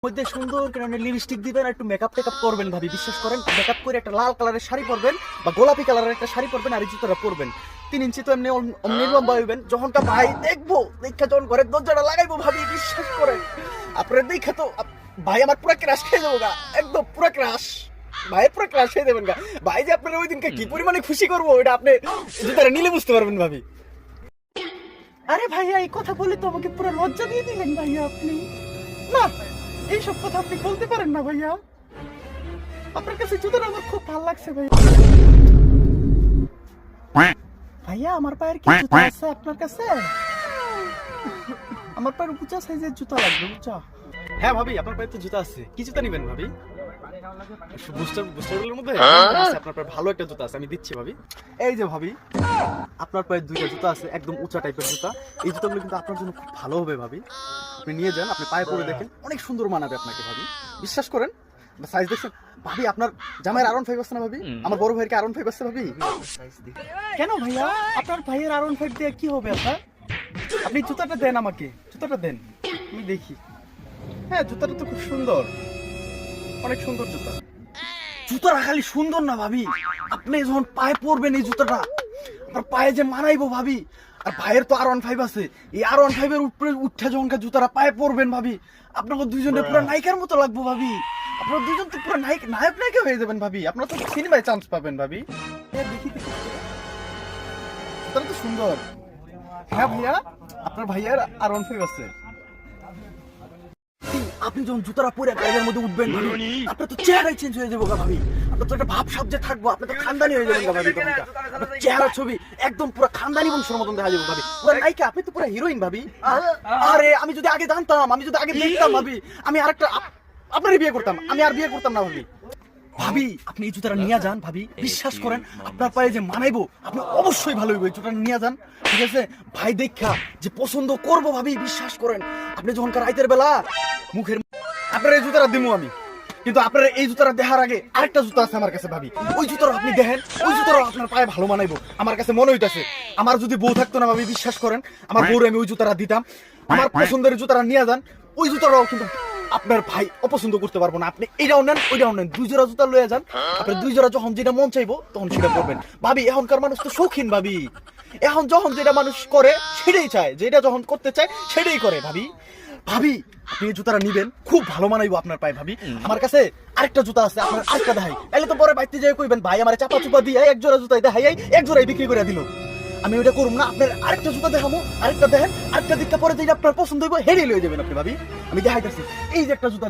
মধ্যে সুন্দর করে লিপস্টিক দিবেন, একটু মেকআপ টেকআপ করবেন ভাবি, বিশ্বাস করেন। মেকআপ করে একটা লাল কালারের শাড়ি পরবেন বা গোলাপি কালারের একটা শাড়ি পরবেন, আর এই জুতোটা পরবেন। 3 ইঞ্চি তো এমনি লম্বা হইবেন। যখনটা ভাই দেখবো, দেখা যখন ঘরের দরজাটা লাগাইবো ভাবি, বিশ্বাস করেন আপনার দেখা তো ভাই আমার পুরো ক্রাশ খেয়ে যাবো গা, একদম পুরো ক্রাশ। ভাইয়ের পুরো ক্রাশ খেয়ে দেবেন গা ভাই। যে আপনার ওই দিনকে কি পরিমাণে খুশি করবো এটা আপনি জুতাটা নিলে বুঝতে পারবেন ভাবি। আরে ভাইয়া এই কথা বলে তো আমাকে পুরো লজ্জা দিয়ে দিলেন ভাইয়া আপনি। না, এইসব কথা আপনি বলতে পারেন না ভাইয়া। আপনার কাছে জুতোটা আমার খুব ভালো লাগছে ভাইয়া। ভাইয়া আমার পায়ের কি জুতো আছে আপনার কাছে? আমার পায়ের উঁচা সাইজের জুতো লাগবে, উঁচা। হ্যাঁ ভাবি, আপনার পায়ে তো জুতো আছে। কি জুতো নেবেন ভাবি? বুস্টারের মধ্যে আছে আপনার পায়ে ভালো একটা জুতো আছে, আমি দিচ্ছি ভাবি। এই যে ভাবি, আপনার পায়ে 2টা জুতো আছে, একদম উঁচা টাইপের জুতা। এই জুতোগুলো কিন্তু আপনার জন্য খুব ভালো হবে ভাবি। আপনি নিয়ে যান, আপনি পায়ে পরে দেখেন, অনেক সুন্দর মানাবে আপনাকে ভাবি, বিশ্বাস করেন। সাইজ দেখছেন ভাবি? আপনার জামাইয়ের R15 আছে না ভাবি? আমার বড় ভাইয়ের কি R15 আছে ভাবি? কেন ভাইয়া, আপনার ভাইয়ের R15 দিয়ে কি হবে আপনার? আপনি জুতাটা দেন আমাকে, জুতাটা দেন, আমি দেখি। হ্যাঁ, জুতাটা তো খুব সুন্দর, অনেক সুন্দর জুতা। জুতাটা খালি সুন্দর না ভাবি, আপনি যখন পায়ে পরবেন এই জুতাটা, আপনার পায়ে যে মানাইবো ভাবি। আর ভাইয়ের তো R15 আছে, এই R15 এর উপরে উঠে যখন জুতাটা পায়ে পরবেন ভাবি, আপনাকে দুইজনের পুরো নায়িকার মতো লাগবো ভাবি। আপনারা দুইজন তো পুরো নায়ক নায়িকা হয়ে যাবেন ভাবি। আপনারা তো সিনেমায় চান্স পাবেন ভাবি। দেখি জুতাটা তো সুন্দর। হ্যাঁ ভাইয়া, আপনার ভাইয়ার R15 আছে। আপনি যখন জুতাটা পরে গাড়ির মধ্যে উঠবেন ভাবি, আপনার তো চেহারাই চেঞ্জ হয়ে যাবো ভাবি। আপনার তো একটা ভাব সাব যে থাকবো, আপনি তো খানদানি হয়ে যাবেন ভাবি। আপনার চেহারা ছবি একদম পুরো খানদানি বংশের মতন দেখা যাবে ভাবি, পুরো নায়িকা। আপনি তো পুরো হিরোইন ভাবি। আরে আমি যদি আগে জানতাম, আমি যদি আগে দেখতাম ভাবি, আমি আরেকটা আপনারই বিয়ে করতাম, আমি আর বিয়ে করতাম না ভাবি। ভাবি আপনি এই জুতাটা নিয়ে যান ভাবি, বিশ্বাস করেন আপনার পায়ে যে মানাইবো, আপনি অবশ্যই ভালো হইব। এই জুতাটা নিয়ে যান, ঠিক আছে ভাই? দেখা যে পছন্দ করবো ভাবি, বিশ্বাস করেন। আপনি যখন রাইতের বেলা মুখের আপনার এই জুতাটা দিমু আমি, কিন্তু আপনার এই জুতাটা দেখার আগে আরেকটা জুতা আছে আমার কাছে ভাবি। ওই জুতাটা আপনি দেখেন, ওই জুতাটা আপনার পায়ে ভালো মানাইবো আমার কাছে মনে হইতাছে। আমার যদি বউ থাকতো না ভাবি, বিশ্বাস করেন আমার বউরে আমি ওই জুতাটা দিতাম। আমার পছন্দের জুতাটা নিয়ে যান, ওই জুতাটাও কিন্তু আপনার ভাই অপছন্দ করতে পারবো না। আপনি এইটাও নেন, ওইটাও নেন, 2 জোড়া জুতা লয়ে যান। আপনি 2 জোড়া যখন যেটা মন চাইবো তখন সেটা করবেন ভাবি। এখনকার মানুষ তো শৌখিন ভাবি, এখন যখন যেটা মানুষ করে সেটাই চায়, যেটা যখন করতে চায় সেটাই করে ভাবি। ভাবি আপনি এই জুতাটা নিবেন, খুব ভালো মানাইবো আপনার পায়ে ভাবি। আমার কাছে আরেকটা জুতা আছে, আপনার আরেকটা দেখাই। তাহলে তো পরে বাইতে যাই কইবেন ভাই আমার চাপা চুপা দিয়ে 1 জোড়া জুতাই দেখাই, 1 জোড়াই বিক্রি করে দিল। আমি ওইটা করুম না, আপনার আরেকটা জুতা দেখাবো, আরেকটা দেখেন, আরেকটা দিকটা পরে যেটা আপনার পছন্দ হইব হেরিয়ে লয়ে যাবেন আপনি ভাবি। আমি দেখাইতেছি, এই যে একটা জুতা।